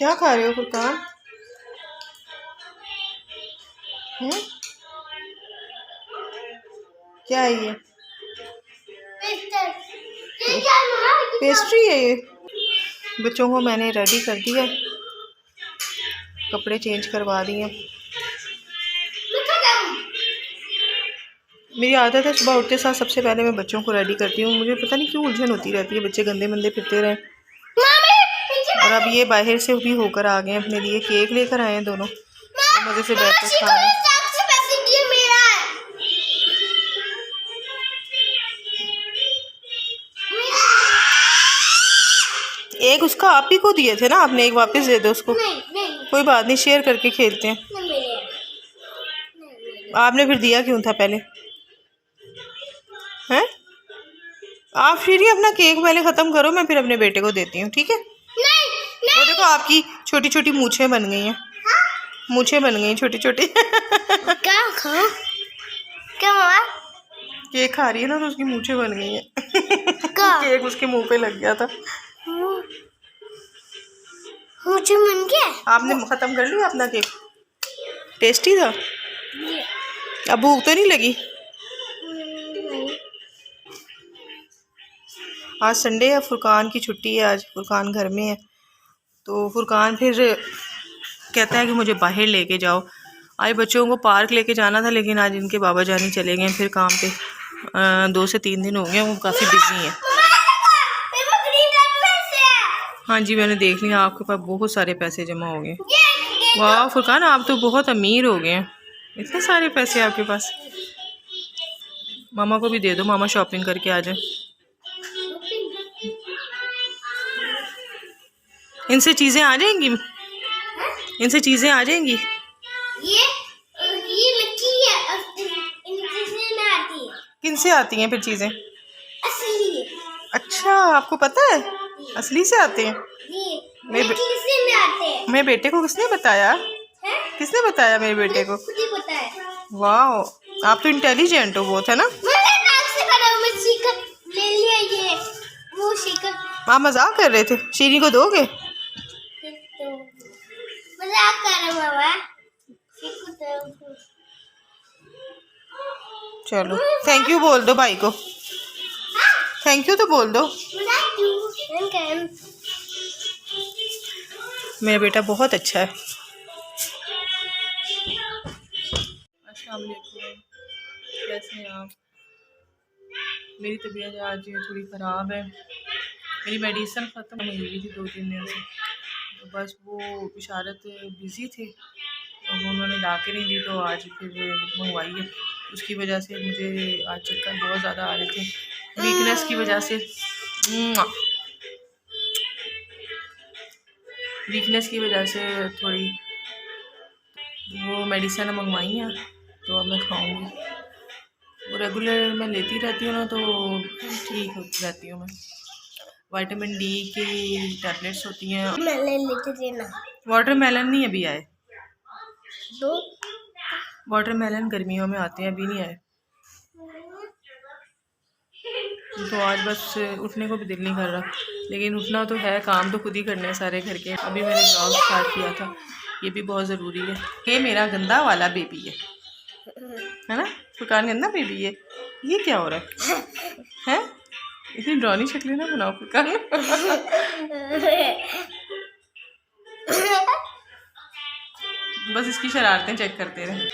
क्या खा रहे हो फुरकान? क्या है ये? पेस्ट्री है ये। बच्चों को मैंने रेडी कर दिया, कपड़े चेंज करवा दिए। मेरी आदत है सुबह उठते साथ सबसे पहले मैं बच्चों को रेडी करती हूँ। मुझे पता नहीं क्यों उलझन होती रहती है, बच्चे गंदे मंदे फिरते रहे। और अब ये बाहर से भी होकर आ गए, अपने लिए केक लेकर आए हैं दोनों, मजे से बैठ कर खा रहे हैं। एक उसका आप ही को दिए थे ना आपने, एक वापस दे दो उसको। नहीं। कोई बात नहीं, शेयर करके खेलते हैं। आपने फिर दिया क्यों था पहले? हैं? आप फिर ही अपना केक पहले ख़त्म करो, मैं फिर अपने बेटे को देती हूँ, ठीक है? नहीं। वो देखो आपकी छोटी छोटी मूछें बन गई हैं। मूछें बन गई छोटी छोटी। क्या खाओ? क्या हुआ? केक खा रही है ना तो उसकी मूछें बन गई हैं। केक उसके मुंह पे लग गया था। मुझे मन गया। आपने ख़त्म कर लिया अपना केक? टेस्टी था? अब भूख तो नहीं लगी? आज संडे है, फुरकान की छुट्टी है, आज फुरकान घर में है। तो फुरकान फिर कहता है कि मुझे बाहर लेके जाओ। आज बच्चों को पार्क लेके जाना था, लेकिन आज इनके बाबा जानी चले गए फिर काम पे। 2 से 3 दिन हो गए, वो काफ़ी बिजी हैं। हाँ जी, मैंने देख लिया आपके पास बहुत सारे पैसे जमा हो गए। वाह फुरकान, आप तो बहुत अमीर हो गए हैं, इतने सारे पैसे आपके पास। मामा को भी दे दो, मामा शॉपिंग करके आ जाए। इनसे चीज़ें आ जाएंगी, इनसे चीज़ें आ जाएंगी। ये लकी है, इनसे आती है। किनसे आती हैं फिर चीज़ें? असली। अच्छा, आपको पता है असली से आते हैं? मेरे बेटे को किसने बताया? किसने बताया मेरे बेटे को? खुद ही बताया। वाह, आप तो इंटेलिजेंट हो बहुत, है ना? ले लिया ये वो शिकर। आप मजाक कर रहे थे, शीरी को दोगे? मजाक कर रहा बाबा। चलो थैंक यू बोल दो भाई को, थैंक यू तो बोल दो। मेरा बेटा बहुत अच्छा है। अस्सलाम वालेकुम, कैसे हैं आप? मेरी तबीयत आज थोड़ी ख़राब है, मेरी मेडिसिन ख़त्म हो गई थी 2-3 दिन से। तो बस वो इशारत बिज़ी थे, तो उन्होंने ला के नहीं दी, तो आज फिर मंगवाई है। उसकी वजह से मुझे आज चक्कर बहुत ज़्यादा आ रहे थे, वीकनेस की वजह से। वीकनेस की वजह से थोड़ी वो मेडिसिन मंगवाई हैं, तो अब मैं खाऊंगी। वो रेगुलर मैं लेती रहती हूँ ना, तो ठीक होती रहती हूँ मैं। विटामिन डी की टैबलेट्स होती हैं। वाटरमेलन नहीं अभी आए, वाटरमेलन गर्मियों में आते हैं, अभी नहीं आए। तो आज बस उठने को भी दिल नहीं कर रहा, लेकिन उठना तो है, काम तो खुद ही करने हैं सारे घर के। अभी मैंने ब्लॉग स्टार्ट किया था, ये भी बहुत ज़रूरी है। ये मेरा गंदा वाला बेबी है ना? फुरकान गंदा बेबी है। ये क्या हो रहा है? इतनी ड्रॉनी शक्लें ना बनाओ फुरकान। बस इसकी शरारतें चेक करते रहे।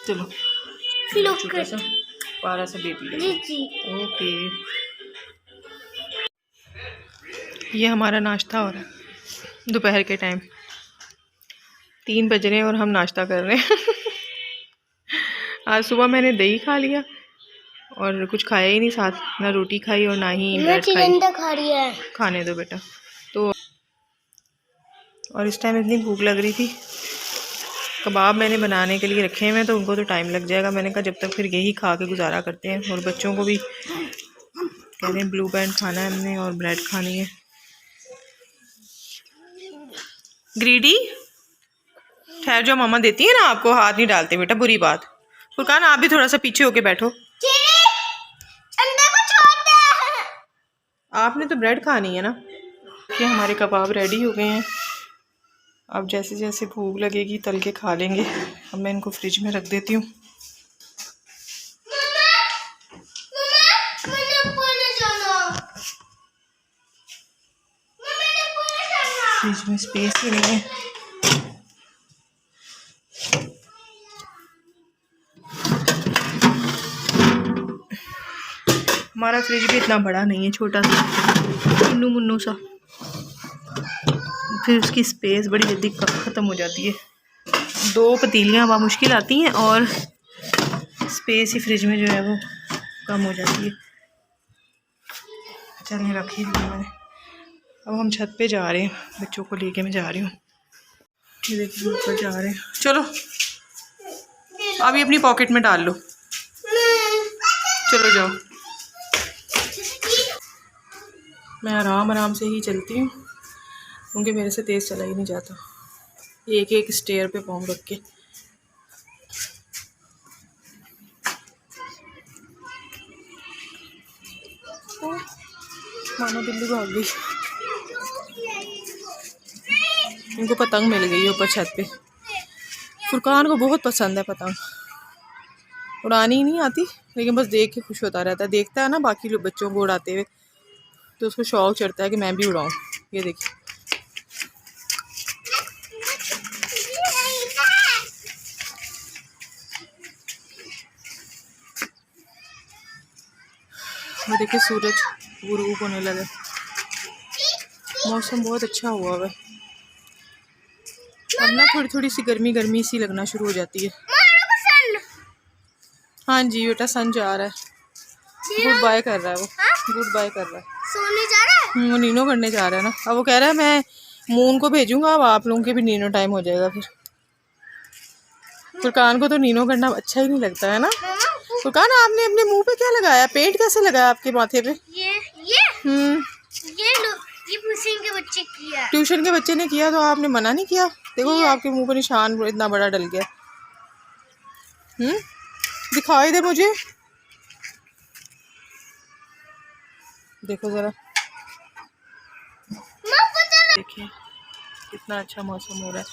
चलो छोटा सा प्यारा सा बेबी है। ओके, ये हमारा नाश्ता हो रहा है दोपहर के टाइम। 3 बज रहे हैं और हम नाश्ता कर रहे हैं। आज सुबह मैंने दही खा लिया और कुछ खाया ही नहीं साथ, ना रोटी खाई और ना ही ब्रेड खाई। खा रही है। खाने दो बेटा। तो और इस टाइम इतनी भूख लग रही थी, कबाब मैंने बनाने के लिए रखे हुए, तो उनको तो टाइम लग जाएगा। मैंने कहा जब तक फिर यही खा के गुजारा करते हैं। और बच्चों को भी कह रहे हैं ब्लू बैंड खाना है हमने और ब्रेड खानी है। ग्रीडी ठहर जाओ, मामा देती है ना आपको, हाथ नहीं डालते बेटा, बुरी बात। फुरकान आप भी थोड़ा सा पीछे होके बैठो। आपने तो ब्रेड खानी है ना। कि हमारे कबाब रेडी हो गए हैं। अब जैसे जैसे भूख लगेगी तल के खा लेंगे। अब मैं इनको फ्रिज में रख देती हूँ। फ्रिज में स्पेस ही नहीं है। हमारा फ्रिज भी इतना बड़ा नहीं है, छोटा सा मुन्नू मुन्नू सा। फिर उसकी स्पेस बड़ी जल्दी ख़त्म हो जाती है। 2 पतीलियाँ वहाँ मुश्किल आती हैं और स्पेस ही फ्रिज में जो है वो कम हो जाती है। चलिए रख ही दी मैंने। अब हम छत पे जा रहे हैं, बच्चों को लेके मैं जा रही हूँ। ये देखिए ऊपर जा रहे हैं। चलो अभी अपनी पॉकेट में डाल लो। चलो जाओ। मैं आराम आराम से ही चलती हूँ क्योंकि मेरे से तेज़ चला ही नहीं जाता। एक एक स्टेयर पे पाँव रख के। मानो बिल्ली भाग गई। इनको पतंग मिल गई है ऊपर छत पे। फुरकान को बहुत पसंद है पतंग। उड़ानी ही नहीं आती लेकिन बस देख के खुश होता रहता है। देखता है ना बाकी लोग बच्चों को उड़ाते हुए तो उसको शौक चढ़ता है कि मैं भी उड़ाऊँ। ये देखिए वो देखिए सूरज गुरूब होने लगा। मौसम बहुत अच्छा हुआ है। अब ना थोड़ी थोड़ी सी गर्मी गर्मी सी लगना शुरू हो जाती है। हाँ जी बेटा सन जा रहा है। गुड बाय कर रहा है वो। गुड बाय कर रहा है। सोने जा रहा है। वो नीनो करने जा रहा है ना। अब वो कह रहा है मैं मून को भेजूंगा। अब आप लोगों के भी नीनो टाइम हो जाएगा फिर। फुरकान को तो नीनो करना अच्छा ही नहीं लगता है ना। फुरकान आपने अपने मुंह पे क्या लगाया? पेंट कैसे लगाया आपके माथे पे? ये ट्यूशन के बच्चे किया। ट्यूशन के बच्चे ने किया तो आपने मना नहीं किया? देखो आपके मुंह पे निशान इतना बड़ा डल गया। दिखाई दे मुझे। देखो जरा। देखिए कितना अच्छा मौसम हो रहा है।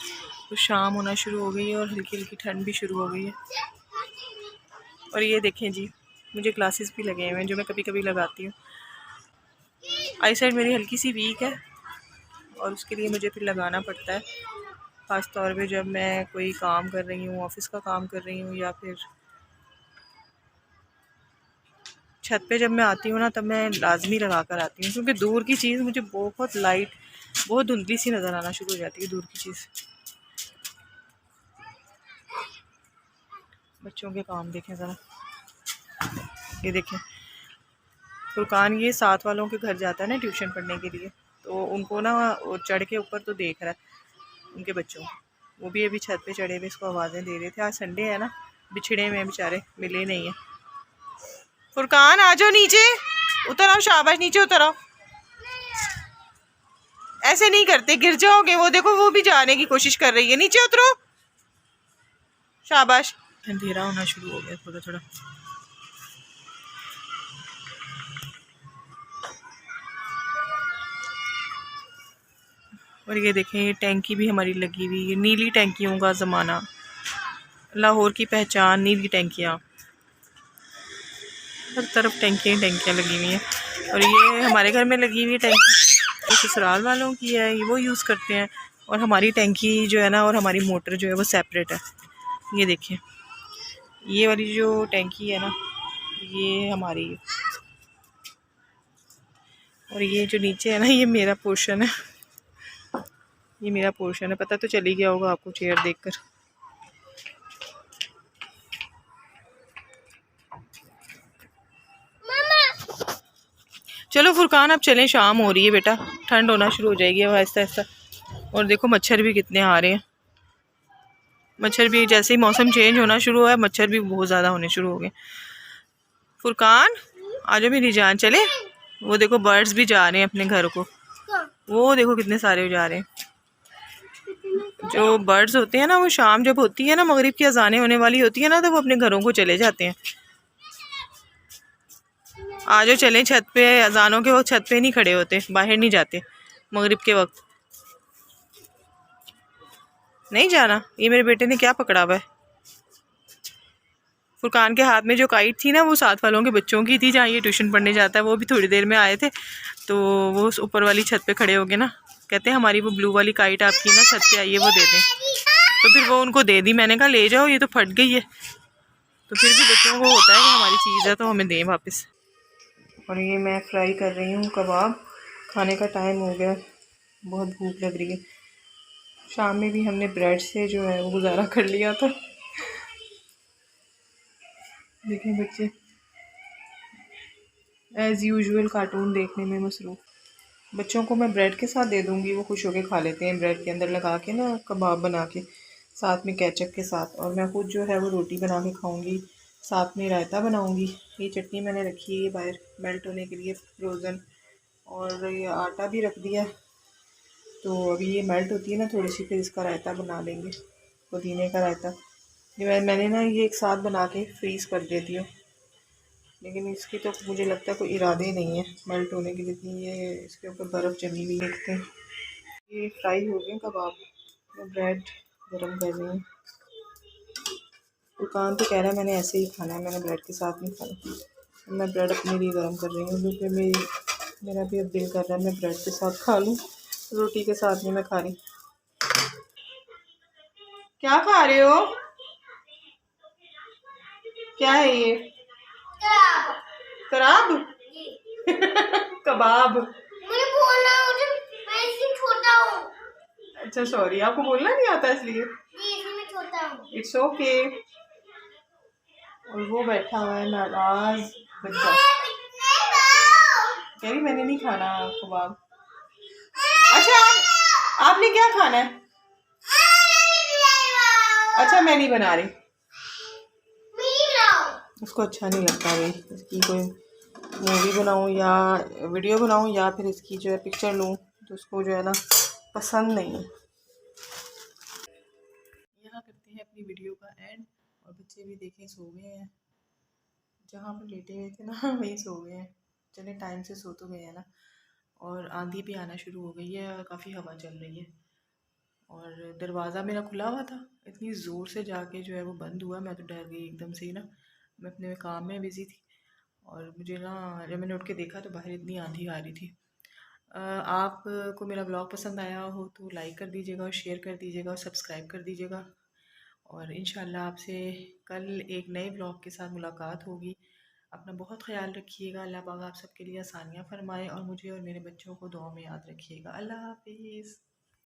तो शाम होना शुरू हो गई है और हल्की हल्की ठंड भी शुरू हो गई है। और ये देखें जी मुझे ग्लासेस भी लगे हुए हैं जो मैं कभी कभी लगाती हूँ। आई साइड मेरी हल्की सी वीक है और उसके लिए मुझे फिर लगाना पड़ता है। ख़ास तौर पे जब मैं कोई काम कर रही हूँ, ऑफिस का काम कर रही हूँ या फिर छत पे जब मैं आती हूँ ना तब मैं लाजमी लगा कर आती हूँ क्योंकि दूर की चीज़ मुझे बहुत लाइट बहुत धुंधली सी नज़र आना शुरू हो जाती है। दूर की चीज़। बच्चों के काम देखें ज़रा। ये देखें फुरकान ये साथ वालों के घर जाता है ना ट्यूशन पढ़ने के लिए तो उनको ना चढ़ के ऊपर तो देख रहा है उनके बच्चों। वो भी अभी छत पे चढ़े हुए इसको आवाज़ें दे रहे थे। आज संडे है ना बिछड़े में बेचारे मिले नहीं है। फुरकान आ जाओ नीचे उतर आओ। शाबाश नीचे उतर आओ। ऐसे नहीं करते गिर जाओगे। वो देखो वो भी जाने की कोशिश कर रही है। नीचे उतरो। शाबाश। अंधेरा होना शुरू हो गया थोड़ा थोड़ा। और ये देखें ये टैंकी भी हमारी लगी हुई है। नीली टैंकियों का ज़माना। लाहौर की पहचान नीली टैंकियाँ। हर तरफ टैंकियाँ टैंकियाँ लगी हुई हैं। और ये हमारे घर में लगी हुई टैंकी ये ससुराल वालों की है। ये वो यूज़ करते हैं और हमारी टैंकी जो है ना और हमारी मोटर जो है वो सेपरेट है। ये देखिए ये वाली जो टैंकी है ना ये हमारी है और ये जो नीचे है ना ये मेरा पोर्शन है। ये मेरा पोर्शन है। पता तो चल ही गया होगा आपको चेयर देखकर। चलो फुरकान अब चलें। शाम हो रही है बेटा। ठंड होना शुरू हो जाएगी अब आहिस्ता आहिस्ता। और देखो मच्छर भी कितने आ रहे हैं। मच्छर भी जैसे ही मौसम चेंज होना शुरू हुआ है मच्छर भी बहुत ज़्यादा होने शुरू हो गए। फुरकान आ जाओ मेरी जान। चले वो देखो बर्ड्स भी जा रहे हैं अपने घर को। वो देखो कितने सारे जा रहे हैं। जो बर्ड्स होते हैं ना वो शाम जब होती है ना मगरिब की अजानें होने वाली होती है ना तो वो अपने घरों को चले जाते हैं। आ जाओ चलें छत पे। अजानों के वक्त छत पे नहीं खड़े होते, बाहर नहीं जाते मगरिब के वक्त। नहीं जाना। ये मेरे बेटे ने क्या पकड़ा हुआ है? फुरकान के हाथ में जो काइट थी ना, वो साथ वालों के बच्चों की थी, जहाँ ये ट्यूशन पढ़ने जाता है। वो भी थोड़ी देर में आए थे, तो वो उस ऊपर वाली छत पे खड़े हो गए ना, कहते हैं हमारी वो ब्लू वाली काइट आपकी ना छत पे आई है, वो दे दें। तो फिर वो उनको दे दी। मैंने कहा ले जाओ, ये तो फट गई है। तो फिर भी बच्चों को होता है कि हमारी चीज़ है तो हमें दें वापस। और ये मैं फ्राई कर रही हूँ कबाब। खाने का टाइम हो गया, बहुत भूख लग रही है। शाम में भी हमने ब्रेड से जो है वो गुजारा कर लिया था। देखें बच्चे एज़ यूजुअल कार्टून देखने में मसरूफ़। बच्चों को मैं ब्रेड के साथ दे दूँगी, वो खुश होकर खा लेते हैं, ब्रेड के अंदर लगा के ना कबाब बना के, साथ में केचप के साथ। और मैं खुद जो है वो रोटी बना के खाऊँगी, साथ में रायता बनाऊँगी। ये चटनी मैंने रखी है बाहर मेल्ट होने के लिए फ्रोज़न, और ये आटा भी रख दिया। तो अभी ये मेल्ट होती है ना थोड़ी सी, फिर इसका रायता बना लेंगे, पुदीने का रायता। ये मैंने ना ये एक साथ बना के फ्रीज़ कर देती हूँ, लेकिन इसकी तो मुझे लगता है कोई इरादे ही नहीं है मेल्ट होने के लिए। ये इसके ऊपर बर्फ़ जमी हुई। देखते हैं ये फ्राई हो गए कबाब। मैं ब्रेड गरम कर रही हूँ। दुकान तो कह रहा है मैंने ऐसे ही खाना है, मैंने ब्रेड के साथ नहीं खाना। मैं ब्रेड अपने लिए गरम कर रही हूँ, क्योंकि मेरा भी अब दिल कर रहा है मैं ब्रेड के साथ खा लूँ, रोटी के साथ नहीं मैं खा रही। क्या खा रहे हो? क्या है ये? कराब। कबाब। मुझे बोलना मुझे मैं इसलिए छोटा हूँ। अच्छा सॉरी, आपको बोलना नहीं आता इसलिए? इसलिए मैं छोटा हूँ। It's okay. और वो बैठा हुआ है नाराज बच्चा, कह रही मैंने नहीं खाना कबाब। अच्छा आपने क्या खाना है? अच्छा मैं नहीं बना रही। उसको अच्छा नहीं लगता भाई, इसकी कोई मूवी बनाऊं या वीडियो बनाऊं या फिर इसकी जो है पिक्चर लूं, तो उसको जो है ना पसंद नहीं है। यहाँ करते हैं अपनी वीडियो का एंड। और बच्चे भी देखें सो गए हैं, जहाँ पर लेटे हुए थे ना वहीं सो गए हैं। चले टाइम से सो तो गए हैं ना। और आंधी भी आना शुरू हो गई है, काफ़ी हवा चल रही है। और दरवाज़ा मेरा खुला हुआ था, इतनी ज़ोर से जाके जो है वो बंद हुआ। मैं तो डर गई एकदम से ही ना, मैं अपने काम में बिज़ी थी। और मुझे ना जब मैंने उठ के देखा तो बाहर इतनी आंधी आ रही थी। आपको मेरा ब्लॉग पसंद आया हो तो लाइक कर दीजिएगा और शेयर कर दीजिएगा और सब्सक्राइब कर दीजिएगा। और इंशाल्लाह आपसे कल एक नए ब्लॉग के साथ मुलाकात होगी। अपना बहुत ख्याल रखिएगा। अल्लाह पाक आप सबके लिए आसानियाँ फ़रमाए और मुझे और मेरे बच्चों को दुआ में याद रखिएगा। अल्लाह हाफ़िज़।